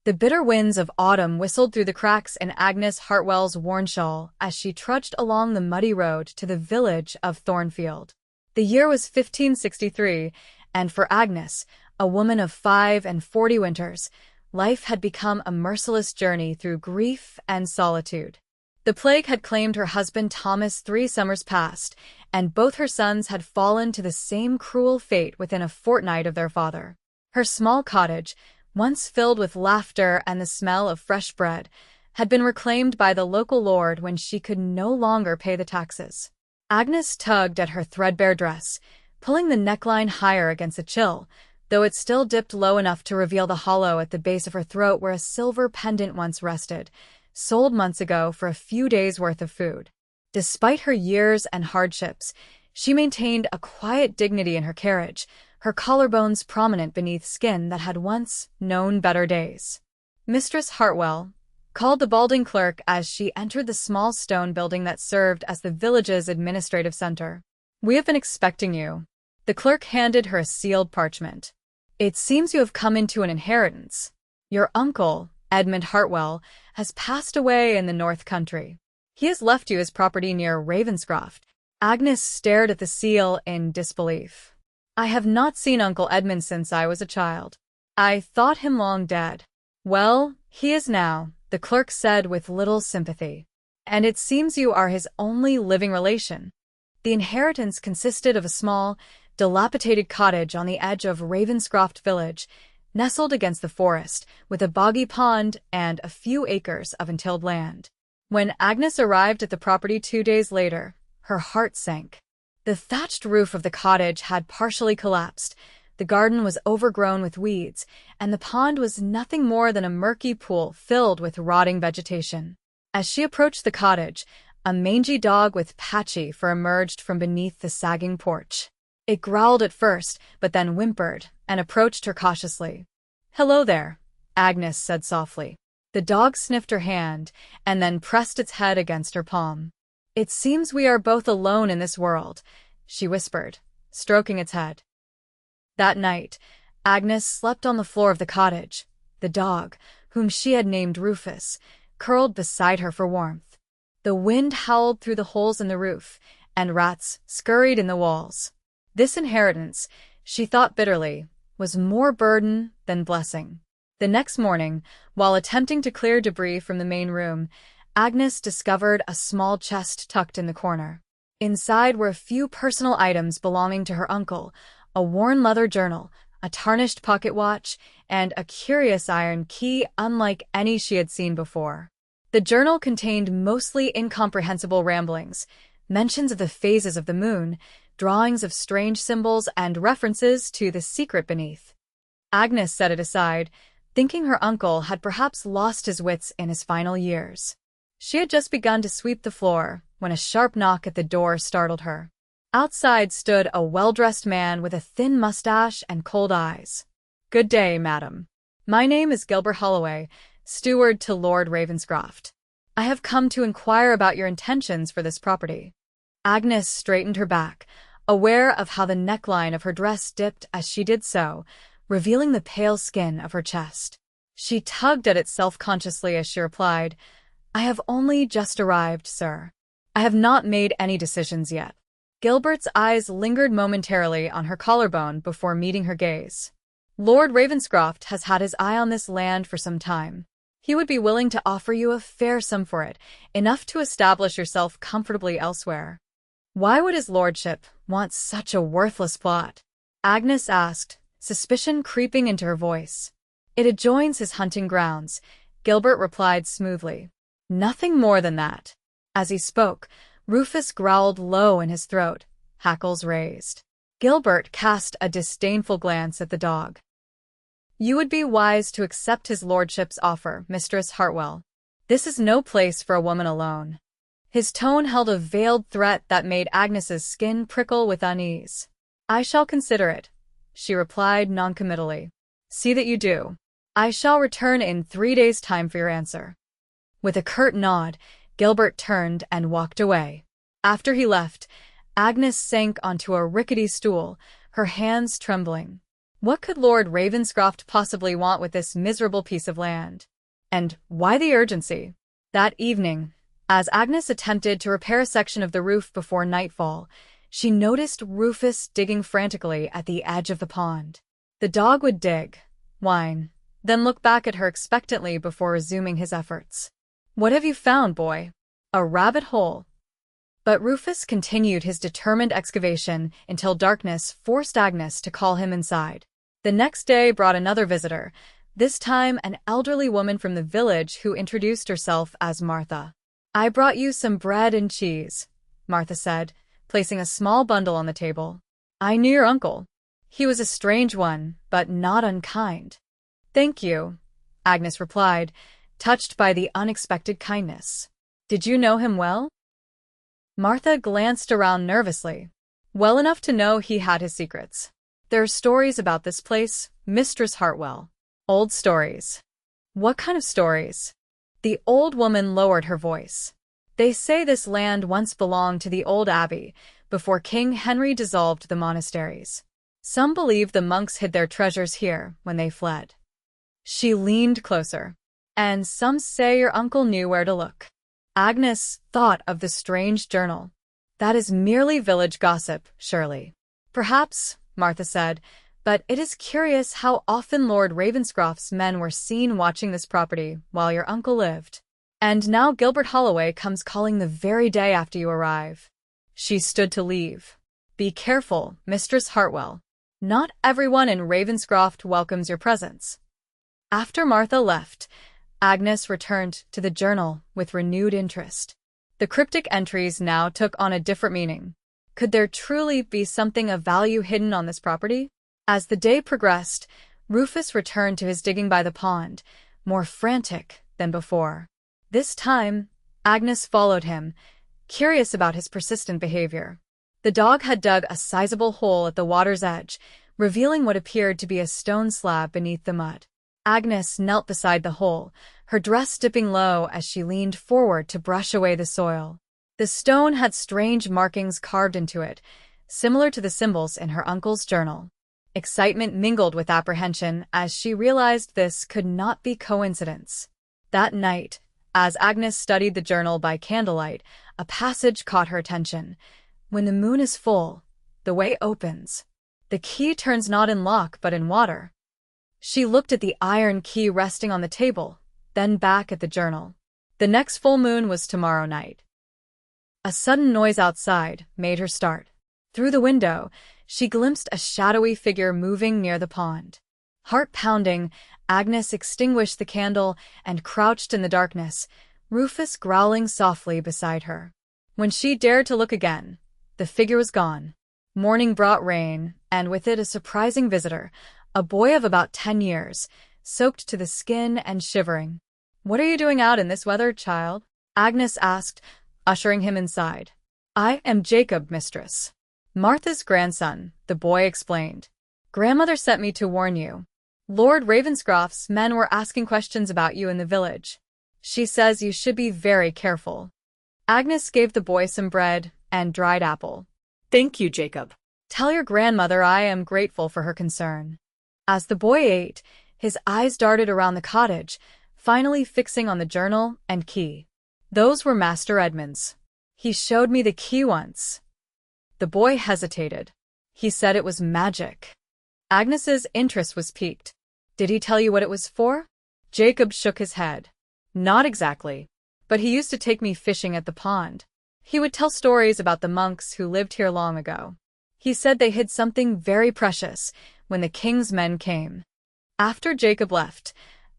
The bitter winds of autumn whistled through the cracks in Agnes Hartwell's worn shawl as she trudged along the muddy road to the village of Thornfield. The year was 1563, and for Agnes, a woman of 45 winters, life had become a merciless journey through grief and solitude. The plague had claimed her husband Thomas 3 summers past, and both her sons had fallen to the same cruel fate within a fortnight of their father. Her small cottage, once filled with laughter and the smell of fresh bread, had been reclaimed by the local lord when she could no longer pay the taxes. Agnes tugged at her threadbare dress, pulling the neckline higher against the chill, though it still dipped low enough to reveal the hollow at the base of her throat where a silver pendant once rested, sold months ago for a few days' worth of food. Despite her years and hardships, she maintained a quiet dignity in her carriage, her collarbones prominent beneath skin that had once known better days. Mistress Hartwell called the balding clerk as she entered the small stone building that served as the village's administrative center. "We have been expecting you." The clerk handed her a sealed parchment. "It seems you have come into an inheritance. Your uncle, Edmund Hartwell, has passed away in the North Country. He has left you his property near Ravenscroft." Agnes stared at the seal in disbelief. "I have not seen Uncle Edmund since I was a child. I thought him long dead." "Well, he is now," the clerk said with little sympathy. "And it seems you are his only living relation." The inheritance consisted of a small, dilapidated cottage on the edge of Ravenscroft village, nestled against the forest, with a boggy pond and a few acres of untilled land. When Agnes arrived at the property 2 days later, her heart sank. The thatched roof of the cottage had partially collapsed, the garden was overgrown with weeds, and the pond was nothing more than a murky pool filled with rotting vegetation. As she approached the cottage, a mangy dog with patchy fur emerged from beneath the sagging porch. It growled at first, but then whimpered and approached her cautiously. "Hello there," Agnes said softly. The dog sniffed her hand and then pressed its head against her palm. "It seems we are both alone in this world," she whispered, stroking its head. That night, Agnes slept on the floor of the cottage. The dog, whom she had named Rufus, curled beside her for warmth. The wind howled through the holes in the roof, and rats scurried in the walls. This inheritance, she thought bitterly, was more burden than blessing. The next morning, while attempting to clear debris from the main room, Agnes discovered a small chest tucked in the corner. Inside were a few personal items belonging to her uncle, a worn leather journal, a tarnished pocket watch, and a curious iron key unlike any she had seen before. The journal contained mostly incomprehensible ramblings, mentions of the phases of the moon, drawings of strange symbols, and references to the secret beneath. Agnes set it aside, thinking her uncle had perhaps lost his wits in his final years. She had just begun to sweep the floor when a sharp knock at the door startled her. Outside stood a well-dressed man with a thin mustache and cold eyes. "Good day, madam. My name is Gilbert Holloway, steward to Lord Ravenscroft. I have come to inquire about your intentions for this property." Agnes straightened her back, aware of how the neckline of her dress dipped as she did so, revealing the pale skin of her chest. She tugged at it self-consciously as she replied, "I have only just arrived, sir. I have not made any decisions yet." Gilbert's eyes lingered momentarily on her collarbone before meeting her gaze. "Lord Ravenscroft has had his eye on this land for some time. He would be willing to offer you a fair sum for it, enough to establish yourself comfortably elsewhere." "Why would his lordship want such a worthless plot?" Agnes asked, suspicion creeping into her voice. "It adjoins his hunting grounds," Gilbert replied smoothly. "Nothing more than that." As he spoke, Rufus growled low in his throat, hackles raised. Gilbert cast a disdainful glance at the dog. "You would be wise to accept his lordship's offer, Mistress Hartwell. This is no place for a woman alone." His tone held a veiled threat that made Agnes's skin prickle with unease. "I shall consider it," she replied noncommittally. "See that you do. I shall return in 3 days' time for your answer." With a curt nod, Gilbert turned and walked away. After he left, Agnes sank onto a rickety stool, her hands trembling. What could Lord Ravenscroft possibly want with this miserable piece of land? And why the urgency? That evening, as Agnes attempted to repair a section of the roof before nightfall, she noticed Rufus digging frantically at the edge of the pond. The dog would dig, whine, then look back at her expectantly before resuming his efforts. "What have you found, boy?" "A rabbit hole." But Rufus continued his determined excavation until darkness forced Agnes to call him inside. The next day brought another visitor, this time an elderly woman from the village who introduced herself as Martha. "I brought you some bread and cheese," Martha said, placing a small bundle on the table. "I knew your uncle. He was a strange one, but not unkind." "Thank you," Agnes replied, touched by the unexpected kindness. "Did you know him well?" Martha glanced around nervously. "Well enough to know he had his secrets. There are stories about this place, Mistress Hartwell." "Old stories." "What kind of stories?" The old woman lowered her voice. "They say this land once belonged to the old abbey, before King Henry dissolved the monasteries. Some believe the monks hid their treasures here when they fled." She leaned closer. "And some say your uncle knew where to look." Agnes thought of the strange journal. "That is merely village gossip, surely." "Perhaps," Martha said, "but it is curious how often Lord Ravenscroft's men were seen watching this property while your uncle lived. And now Gilbert Holloway comes calling the very day after you arrive." She stood to leave. "Be careful, Mistress Hartwell. Not everyone in Ravenscroft welcomes your presence." After Martha left, Agnes returned to the journal with renewed interest. The cryptic entries now took on a different meaning. Could there truly be something of value hidden on this property? As the day progressed, Rufus returned to his digging by the pond, more frantic than before. This time, Agnes followed him, curious about his persistent behavior. The dog had dug a sizable hole at the water's edge, revealing what appeared to be a stone slab beneath the mud. Agnes knelt beside the hole, her dress dipping low as she leaned forward to brush away the soil. The stone had strange markings carved into it, similar to the symbols in her uncle's journal. Excitement mingled with apprehension as she realized this could not be coincidence. That night, as Agnes studied the journal by candlelight, a passage caught her attention. "When the moon is full, the way opens. The key turns not in lock but in water." She looked at the iron key resting on the table, then back at the journal. The next full moon was tomorrow night. A sudden noise outside made her start. Through the window, she glimpsed a shadowy figure moving near the pond. Heart pounding, Agnes extinguished the candle and crouched in the darkness, Rufus growling softly beside her. When she dared to look again, the figure was gone. Morning brought rain, and with it a surprising visitor, a boy of about 10 years, soaked to the skin and shivering. "What are you doing out in this weather, child?" Agnes asked, ushering him inside. "I am Jacob, mistress. Martha's grandson," the boy explained. "Grandmother sent me to warn you. Lord Ravenscroft's men were asking questions about you in the village. She says you should be very careful." Agnes gave the boy some bread and dried apple. "Thank you, Jacob. Tell your grandmother I am grateful for her concern." As the boy ate, his eyes darted around the cottage, finally fixing on the journal and key. "Those were Master Edmund's. He showed me the key once." The boy hesitated. "He said it was magic." Agnes's interest was piqued. "Did he tell you what it was for?" Jacob shook his head. "Not exactly. But he used to take me fishing at the pond. He would tell stories about the monks who lived here long ago. He said they hid something very precious when the king's men came." After Jacob left,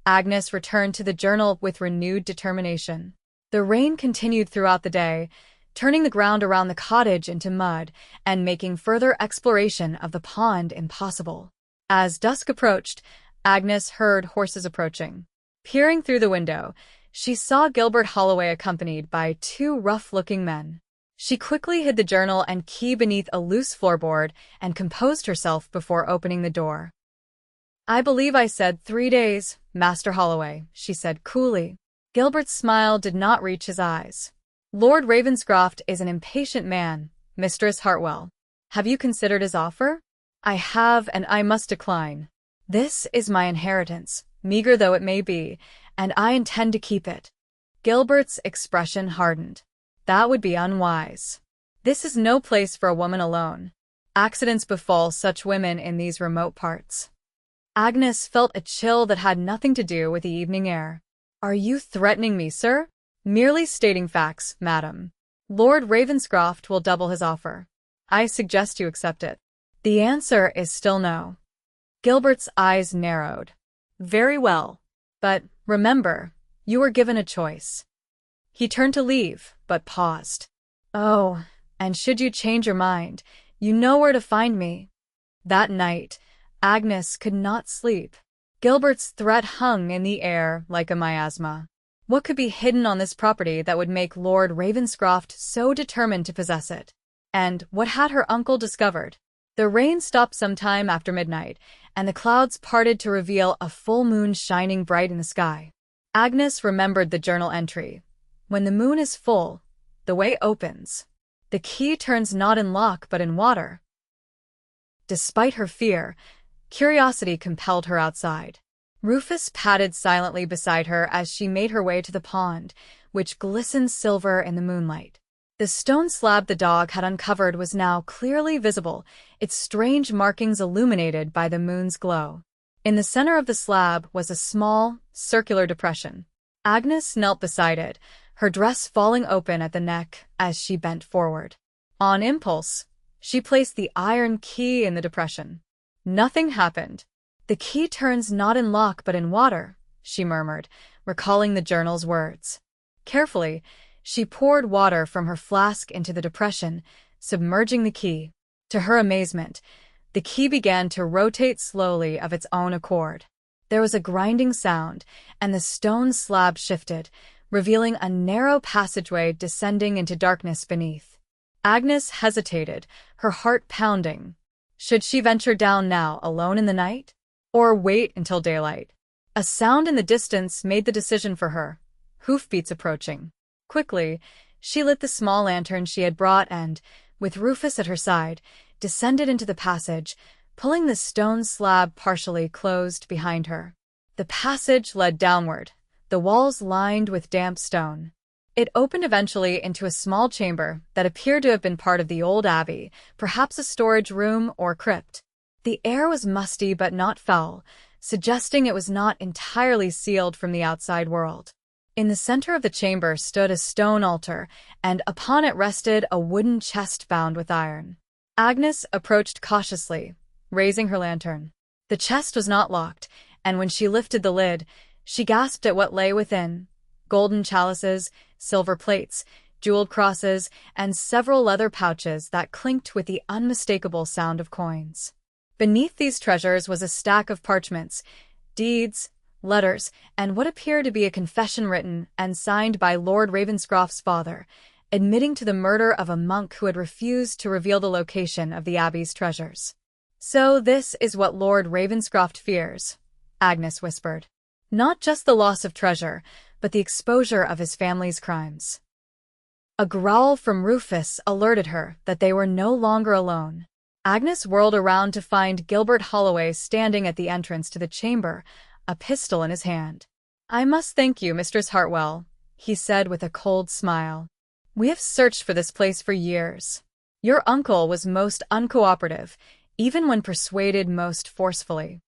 Agnes returned to the journal with renewed determination. The rain continued throughout the day, turning the ground around the cottage into mud and making further exploration of the pond impossible. As dusk approached, Agnes heard horses approaching. Peering through the window, she saw Gilbert Holloway accompanied by 2 rough-looking men. She quickly hid the journal and key beneath a loose floorboard and composed herself before opening the door. "I believe I said 3 days, Master Holloway," she said coolly. Gilbert's smile did not reach his eyes. "Lord Ravenscroft is an impatient man, Mistress Hartwell. Have you considered his offer?" I have and I must decline. This is my inheritance, meager though it may be, and I intend to keep it. Gilbert's expression hardened. That would be unwise. This is no place for a woman alone. Accidents befall such women in these remote parts. Agnes felt a chill that had nothing to do with the evening air. Are you threatening me, sir? Merely stating facts, madam. Lord Ravenscroft will double his offer. I suggest you accept it. The answer is still no. Gilbert's eyes narrowed. Very well. But, remember, you were given a choice. He turned to leave, but paused. Oh, and should you change your mind, you know where to find me. That night, Agnes could not sleep. Gilbert's threat hung in the air like a miasma. What could be hidden on this property that would make Lord Ravenscroft so determined to possess it? And what had her uncle discovered? The rain stopped some time after midnight, and the clouds parted to reveal a full moon shining bright in the sky. Agnes remembered the journal entry. When the moon is full, the way opens. The key turns not in lock but in water. Despite her fear, curiosity compelled her outside. Rufus padded silently beside her as she made her way to the pond, which glistened silver in the moonlight. The stone slab the dog had uncovered was now clearly visible, its strange markings illuminated by the moon's glow. In the center of the slab was a small, circular depression. Agnes knelt beside it, her dress falling open at the neck as she bent forward. On impulse, she placed the iron key in the depression. Nothing happened. The key turns not in lock but in water, she murmured, recalling the journal's words. Carefully, she poured water from her flask into the depression, submerging the key. To her amazement, the key began to rotate slowly of its own accord. There was a grinding sound, and the stone slab shifted, revealing a narrow passageway descending into darkness beneath. Agnes hesitated, her heart pounding. Should she venture down now, alone in the night? Or wait until daylight? A sound in the distance made the decision for her. Hoofbeats approaching. Quickly, she lit the small lantern she had brought and, with Rufus at her side, descended into the passage, pulling the stone slab partially closed behind her. The passage led downward, the walls lined with damp stone. It opened eventually into a small chamber that appeared to have been part of the old abbey, perhaps a storage room or crypt. The air was musty but not foul, suggesting it was not entirely sealed from the outside world. In the center of the chamber stood a stone altar, and upon it rested a wooden chest bound with iron. Agnes approached cautiously, raising her lantern. The chest was not locked, and when she lifted the lid, she gasped at what lay within. Golden chalices, silver plates, jeweled crosses, and several leather pouches that clinked with the unmistakable sound of coins. Beneath these treasures was a stack of parchments, deeds, letters, and what appeared to be a confession written and signed by Lord Ravenscroft's father, admitting to the murder of a monk who had refused to reveal the location of the abbey's treasures. So this is what Lord Ravenscroft fears, Agnes whispered. Not just the loss of treasure, but the exposure of his family's crimes. A growl from Rufus alerted her that they were no longer alone. Agnes whirled around to find Gilbert Holloway standing at the entrance to the chamber, a pistol in his hand. I must thank you, Mistress Hartwell, he said with a cold smile. We have searched for this place for years. Your uncle was most uncooperative, even when persuaded most forcefully.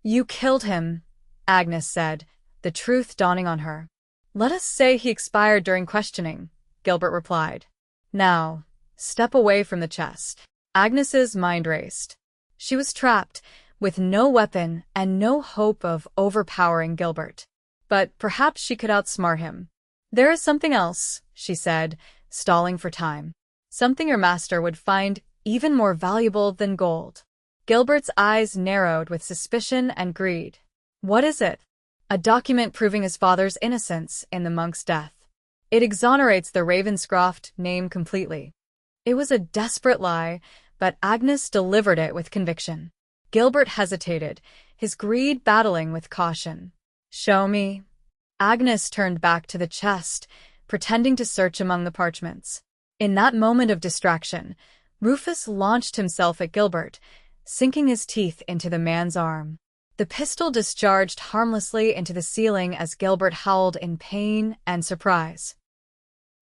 You killed him, Agnes said, the truth dawning on her. Let us say he expired during questioning, Gilbert replied. Now, step away from the chest. Agnes's mind raced. She was trapped, with no weapon and no hope of overpowering Gilbert. But perhaps she could outsmart him. There is something else, she said, stalling for time. Something your master would find even more valuable than gold. Gilbert's eyes narrowed with suspicion and greed. What is it? A document proving his father's innocence in the monk's death. It exonerates the Ravenscroft name completely. It was a desperate lie, but Agnes delivered it with conviction. Gilbert hesitated, his greed battling with caution. Show me. Agnes turned back to the chest, pretending to search among the parchments. In that moment of distraction, Rufus launched himself at Gilbert, sinking his teeth into the man's arm. The pistol discharged harmlessly into the ceiling as Gilbert howled in pain and surprise.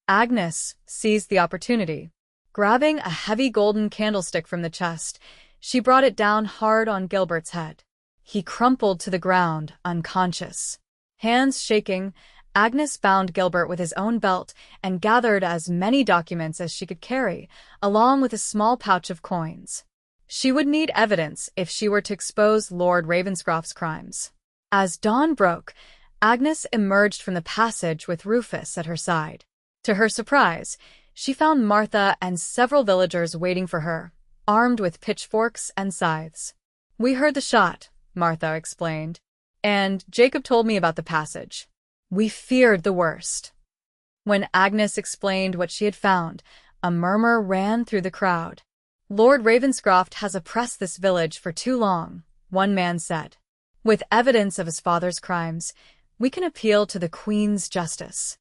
Agnes seized the opportunity. Grabbing a heavy golden candlestick from the chest, she brought it down hard on Gilbert's head. He crumpled to the ground, unconscious. Hands shaking, Agnes bound Gilbert with his own belt and gathered as many documents as she could carry, along with a small pouch of coins. She would need evidence if she were to expose Lord Ravenscroft's crimes. As dawn broke, Agnes emerged from the passage with Rufus at her side. To her surprise, she found Martha and several villagers waiting for her, armed with pitchforks and scythes. "We heard the shot," Martha explained, "and Jacob told me about the passage. We feared the worst." When Agnes explained what she had found, a murmur ran through the crowd. "Lord Ravenscroft has oppressed this village for too long," one man said. "With evidence of his father's crimes, we can appeal to the Queen's justice."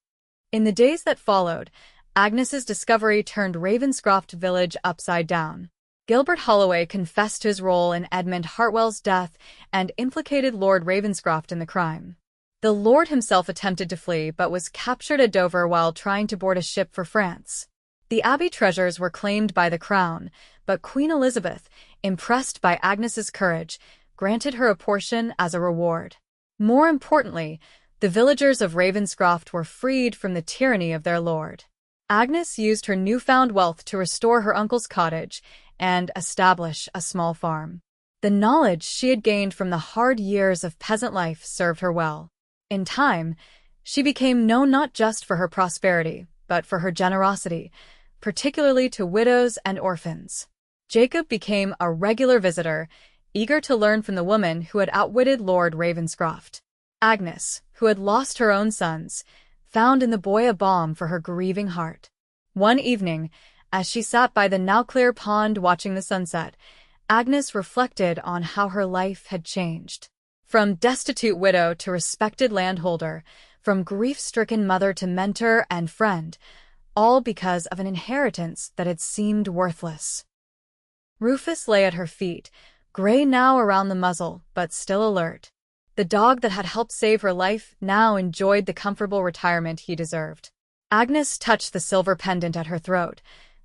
In the days that followed, Agnes's discovery turned Ravenscroft village upside down. Gilbert Holloway confessed his role in Edmund Hartwell's death and implicated Lord Ravenscroft in the crime. The Lord himself attempted to flee but was captured at Dover while trying to board a ship for France. The Abbey treasures were claimed by the Crown, but Queen Elizabeth, impressed by Agnes's courage, granted her a portion as a reward. More importantly, the villagers of Ravenscroft were freed from the tyranny of their lord. Agnes used her newfound wealth to restore her uncle's cottage and establish a small farm. The knowledge she had gained from the hard years of peasant life served her well. In time, she became known not just for her prosperity, but for her generosity, particularly to widows and orphans. Jacob became a regular visitor, eager to learn from the woman who had outwitted Lord Ravenscroft. Agnes, who had lost her own sons, found in the boy a balm for her grieving heart. One evening, as she sat by the now clear pond watching the sunset, Agnes reflected on how her life had changed. From destitute widow to respected landholder, from grief-stricken mother to mentor and friend, all because of an inheritance that had seemed worthless. Rufus lay at her feet, gray now around the muzzle, but still alert. The dog that had helped save her life now enjoyed the comfortable retirement he deserved. Agnes touched the silver pendant at her throat,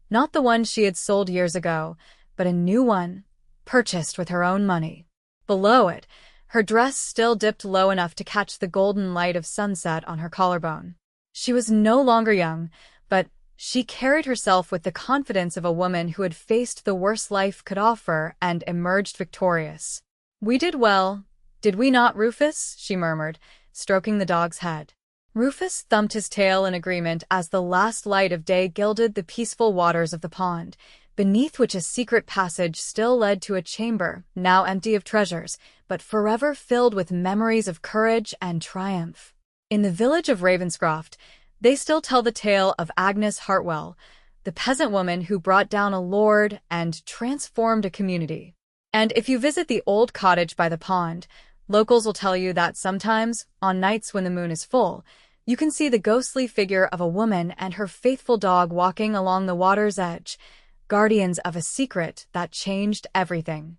not the one she had sold years ago, but a new one, purchased with her own money. Below it, her dress still dipped low enough to catch the golden light of sunset on her collarbone. She was no longer young, but she carried herself with the confidence of a woman who had faced the worst life could offer and emerged victorious. "We did well, did we not, Rufus?" she murmured, stroking the dog's head. Rufus thumped his tail in agreement as the last light of day gilded the peaceful waters of the pond, beneath which a secret passage still led to a chamber, now empty of treasures, but forever filled with memories of courage and triumph. In the village of Ravenscroft, they still tell the tale of Agnes Hartwell, the peasant woman who brought down a lord and transformed a community. And if you visit the old cottage by the pond, locals will tell you that sometimes, on nights when the moon is full, you can see the ghostly figure of a woman and her faithful dog walking along the water's edge, guardians of a secret that changed everything.